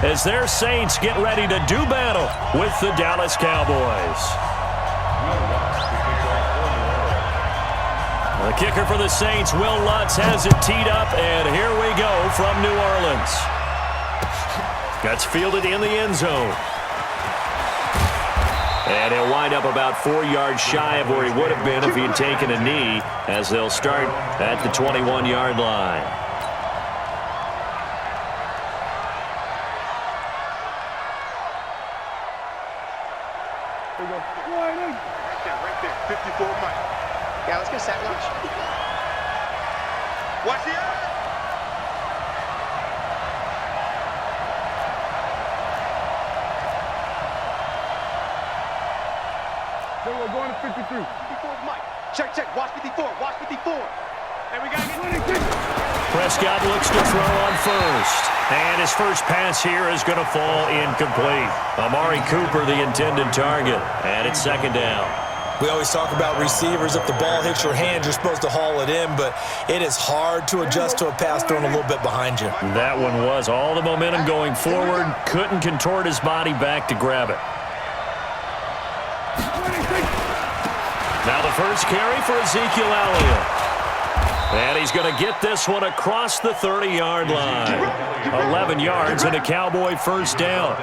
as their Saints get ready to do battle with the Dallas Cowboys. The kicker for the Saints, Will Lutz, has it teed up, and here we go from New Orleans. That's fielded in the end zone. And he'll wind up about 4 yards shy of where he would have been if he had taken a knee, as they'll start at the 21-yard line. Right there, 54 Mike. Yeah, let's get sack lunch. Watch the eye. Then we're going to 53. 54 Mike. Check. Watch 54. Watch 54. And we got to get 26. Prescott looks to throw on first. And his first pass here is going to fall incomplete. Amari Cooper, the intended target. And it's second down. We always talk about receivers. If the ball hits your hand, you're supposed to haul it in, but it is hard to adjust to a pass thrown a little bit behind you. That one was all the momentum going forward. Couldn't contort his body back to grab it. Now the first carry for Ezekiel Elliott. And he's going to get this one across the 30-yard line. 11 yards and a Cowboy first down.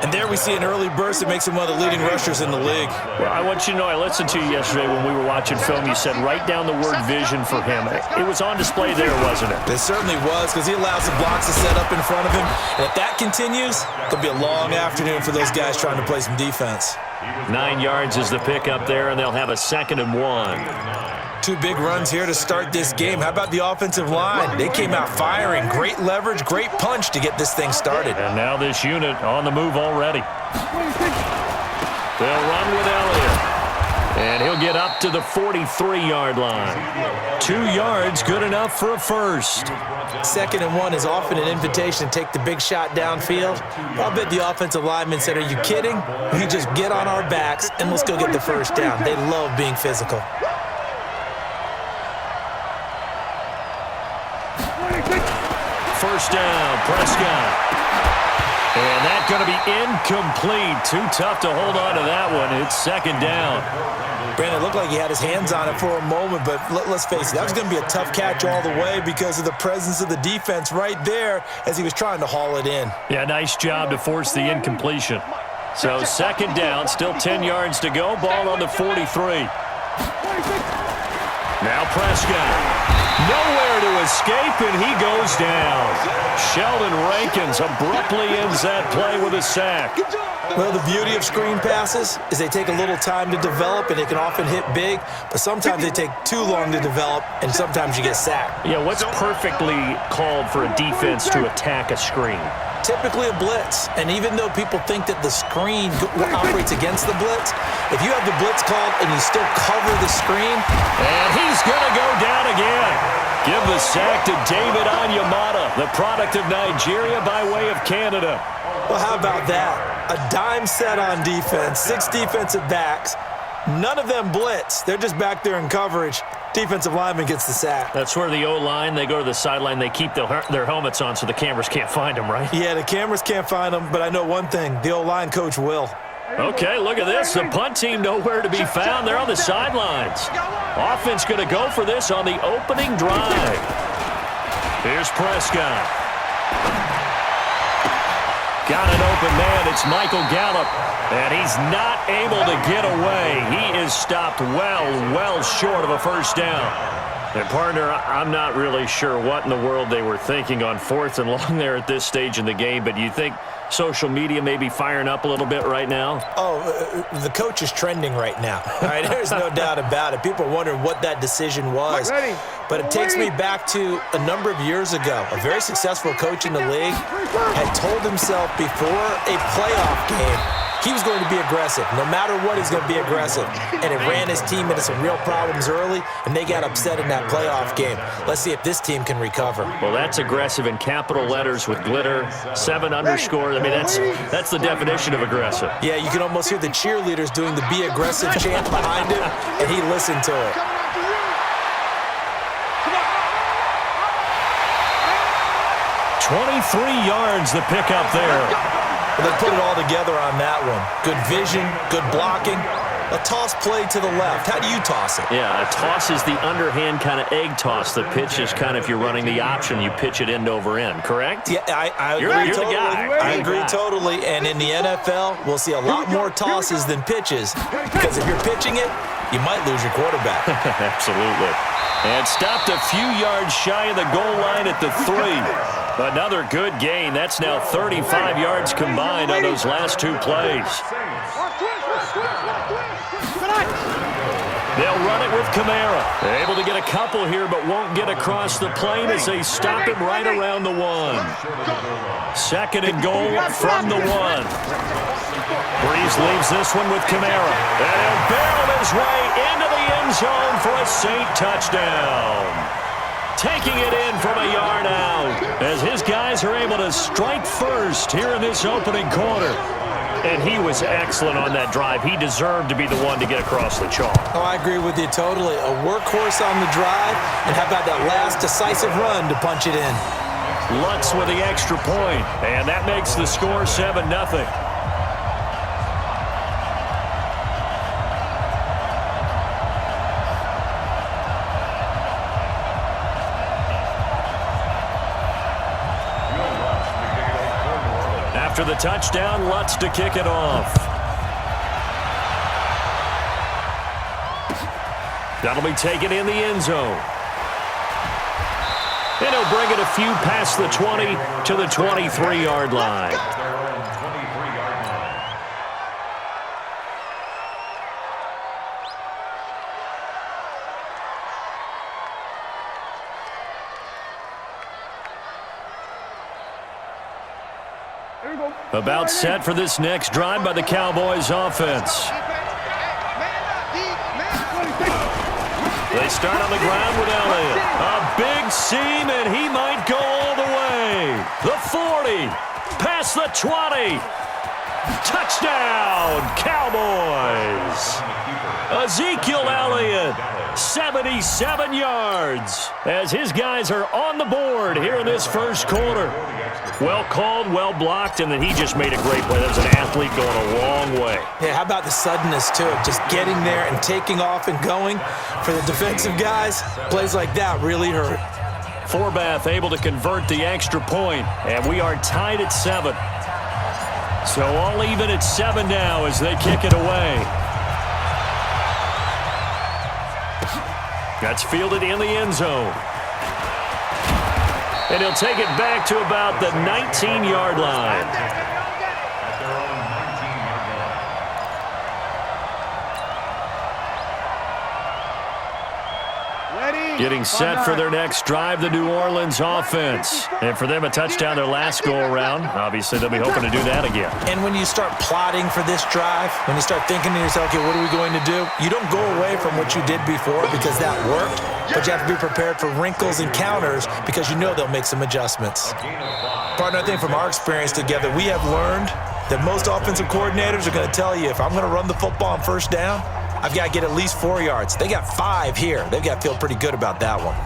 And there we see an early burst that makes him one of the leading rushers in the league. Well, I want you to know, I listened to you yesterday when we were watching film. You said write down the word vision for him. It was on display there, wasn't it? It certainly was, because he allows the blocks to set up in front of him. And if that continues, it'll be a long afternoon for those guys trying to play some defense. 9 yards is the pickup there, and they'll have a 2nd and 1. 2 big runs here to start this game. How about the offensive line? They came out firing. Great leverage, great punch to get this thing started. And now this unit on the move already. They'll run with Elliott. And he'll get up to the 43-yard line. 2 yards, good enough for a first. 2nd and 1 is often an invitation to take the big shot downfield. I'll bet the offensive lineman said, are you kidding? We just get on our backs and let's go get the first down. They love being physical. First down, Prescott. And that's going to be incomplete. Too tough to hold on to that one. It's 2nd down. Brandon, it looked like he had his hands on it for a moment, but let's face it, that was going to be a tough catch all the way because of the presence of the defense right there as he was trying to haul it in. Yeah, nice job to force the incompletion. So 2nd down, still 10 yards to go. Ball on the 43. Now Prescott. Nowhere to escape, and he goes down. Sheldon Rankins abruptly ends that play with a sack. Well, the beauty of screen passes is they take a little time to develop, and they can often hit big, but sometimes they take too long to develop, and sometimes you get sacked. Yeah, what's perfectly called for a defense to attack a screen? Typically a blitz, and even though people think that the screen operates against the blitz, if you have the blitz called and you still cover the screen. And he's going to go down again. Give the sack to David Onyemata, the product of Nigeria by way of Canada. Well, how about that? A dime set on defense, 6 defensive backs. None of them blitz. They're just back there in coverage. Defensive lineman gets the sack. That's where the O-line, they go to the sideline, they keep their helmets on so the cameras can't find them, right? Yeah, the cameras can't find them, but I know one thing. The O-line coach will. Okay, look at this. The punt team nowhere to be found. They're on the sidelines. Offense going to go for this on the opening drive. Here's Prescott. Got an open man. It's Michael Gallup. And he's not able to get away. He is stopped well short of a first down. And, partner, I'm not really sure what in the world they were thinking on 4th and long there at this stage in the game, but do you think social media may be firing up a little bit right now? Oh, the coach is trending right now. All right, there's no doubt about it. People are wondering what that decision was. But it takes me back to a number of years ago. A very successful coach in the league had told himself before a playoff game he was going to be aggressive. No matter what, he's going to be aggressive. And it ran his team into some real problems early, and they got upset in that playoff game. Let's see if this team can recover. Well, that's aggressive in capital letters with glitter, 7 underscore. I mean, that's the definition of aggressive. Yeah, you can almost hear the cheerleaders doing the be aggressive chant behind him, and he listened to it. 23 yards to pick up there. Well, they put it all together on that one. Good vision, good blocking. A toss play to the left. How do you toss it? Yeah, a toss is the underhand kind of egg toss. The pitch is kind of, if you're running the option, you pitch it end over end, correct? Yeah, I agree You're totally. the guy. I agree totally. And in the NFL, we'll see a lot more tosses than pitches. Because if you're pitching it, you might lose your quarterback. Absolutely. And stopped a few yards shy of the goal line at the 3. Another good gain. That's now 35 yards combined on those last 2 plays. They'll run it with Kamara. They're able to get a couple here, but won't get across the plane as they stop him right around the 1. 2nd and goal from the 1. Breeze leaves this one with Kamara. And he'll barrel his way into the end zone for a Saint touchdown. Taking it in from a yard out as his guys are able to strike first here in this opening quarter. And he was excellent on that drive. He deserved to be the one to get across the chalk. Oh, I agree with you totally. A workhorse on the drive, and how about that last decisive run to punch it in? Lutz with the extra point, and that makes the score 7-0. After the touchdown, Lutz to kick it off. That'll be taken in the end zone. And he'll bring it a few past the 20 to the 23-yard line. About set for this next drive by the Cowboys offense. They start on the ground with Elliott. A big seam, and he might go all the way. The 40, past the 20. Touchdown, Cowboys. Ezekiel Elliott, 77 yards, as his guys are on the board here in this first quarter. Well called, well blocked, and then he just made a great play. That was an athlete going a long way. Yeah, how about the suddenness, too, of just getting there and taking off and going for the defensive guys? Plays like that really hurt. Forbath able to convert the extra point, and we are tied at 7. So all even at 7 now as they kick it away. That's fielded in the end zone. And he'll take it back to about the 19-yard line. Getting set for their next drive, the New Orleans offense. And for them, a touchdown their last go-around. Obviously, they'll be hoping to do that again. And when you start plotting for this drive, when you start thinking to yourself, okay, what are we going to do? You don't go away from what you did before because that worked, but you have to be prepared for wrinkles and counters because you know they'll make some adjustments. Partner, I think from our experience together, we have learned that most offensive coordinators are going to tell you, if I'm going to run the football on first down, I've got to get at least 4 yards. They got 5 here. They've got to feel pretty good about that one.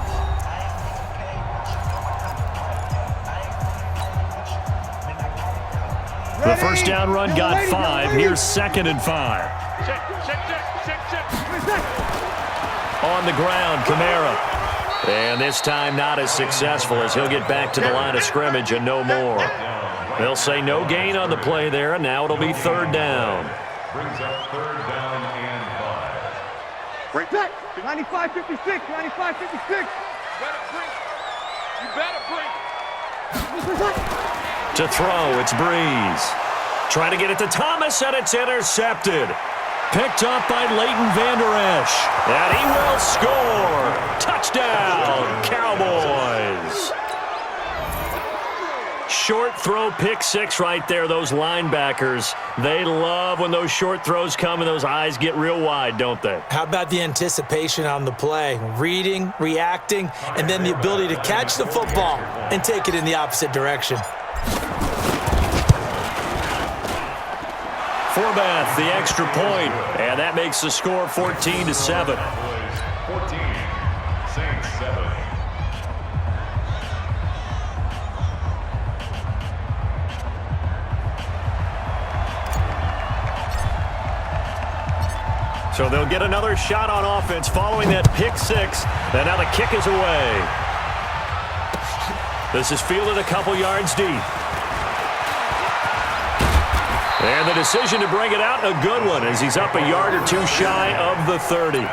The first down run got 5. Here's 2nd and 5. On the ground, Kamara. And this time not as successful as he'll get back to the line of scrimmage and no more. They'll say no gain on the play there, and now it'll be 3rd down. Brings up 3rd down and 5. Break back. 95-56, 95-56. You better break. To throw, it's Breeze. Trying to get it to Thomas, and it's intercepted. Picked up by Leighton Vander Esch. And he will score. Touchdown, Cowboys. Short throw, pick 6 right there. Those linebackers, they love when those short throws come and those eyes get real wide, don't they? How about the anticipation on the play? Reading, reacting, and then the ability to catch the football and take it in the opposite direction. Forbath, the extra point, and that makes the score 14-7. 14, Saints 7. So they'll get another shot on offense following that pick six. And now the kick is away. This is fielded a couple yards deep. And the decision to bring it out, a good one, as he's up a yard or two shy of the 30.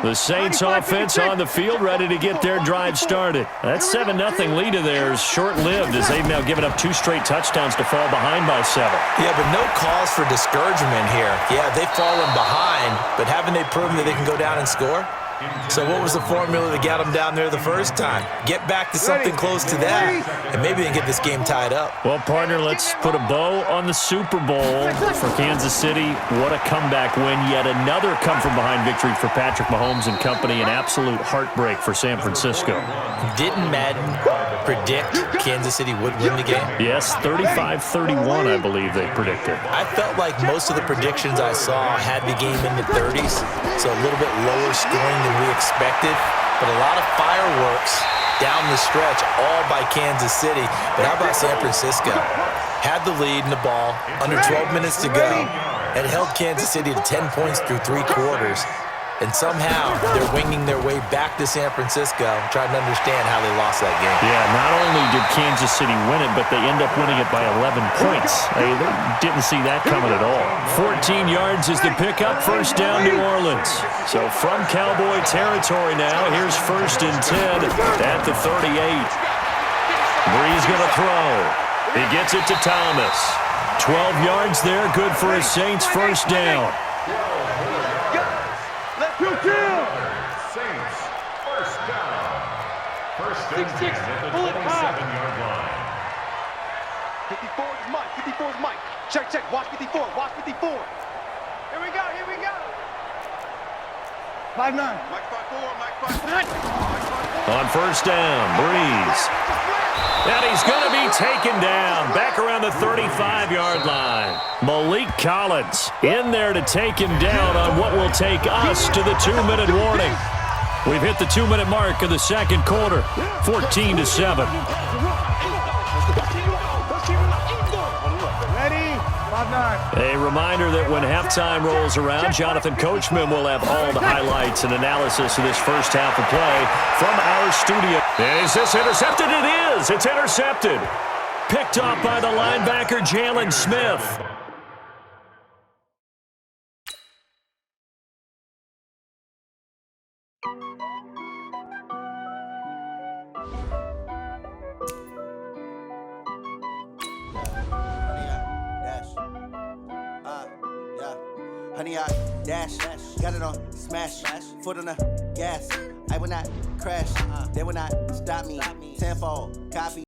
The Saints offense on the field, ready to get their drive started. That 7-0 lead of theirs short-lived, as they've now given up 2 straight touchdowns to fall behind by 7. Yeah, but no cause for discouragement here. Yeah, they've fallen behind, but haven't they proven that they can go down and score? So what was the formula that got them down there the first time? Get back to something close to that, and maybe they can get this game tied up. Well, partner, let's put a bow on the Super Bowl for Kansas City. What a comeback win. Yet another come-from-behind victory for Patrick Mahomes and company. An absolute heartbreak for San Francisco. Didn't Madden predict Kansas City would win the game? Yes, 35-31, I believe they predicted. I felt like most of the predictions I saw had the game in the 30s, so a little bit lower scoring than we expected, but a lot of fireworks down the stretch, all by Kansas City. But how about San Francisco? Had the lead in the ball, under 12 minutes to go, and held Kansas City to 10 points through 3 quarters. And somehow they're winging their way back to San Francisco, trying to understand how they lost that game. Yeah, not only did Kansas City win it, but they end up winning it by 11 points. They didn't see that coming at all. 14 yards is the pickup, first down New Orleans. So from Cowboy territory now, here's 1st and 10 at the 38. Bree's going to throw. He gets it to Thomas. 12 yards there, good for a Saints first down. Saints, first down. First and 10 at the 27-yard line. 54 is Mike. 54 is Mike. Check, check. Watch 54. Watch 54. Here we go. Here we go. 5-9. Mike 5-4. Mike 5-4. On first down, Breeze. And he's going to be taken down back around the 35-yard line. Malik Collins in there to take him down on what will take us to the 2-minute warning. We've hit the 2-minute mark of the second quarter, 14-7. A reminder that when halftime rolls around, Jonathan Coachman will have all the highlights and analysis of this first half of play from our studio. Is this intercepted? It is. It's intercepted. Picked off by the linebacker, Jalen Smith. Honey, I dash, got it on smash, foot on the gas. I will not crash, they will not stop me. Tenfold, copy.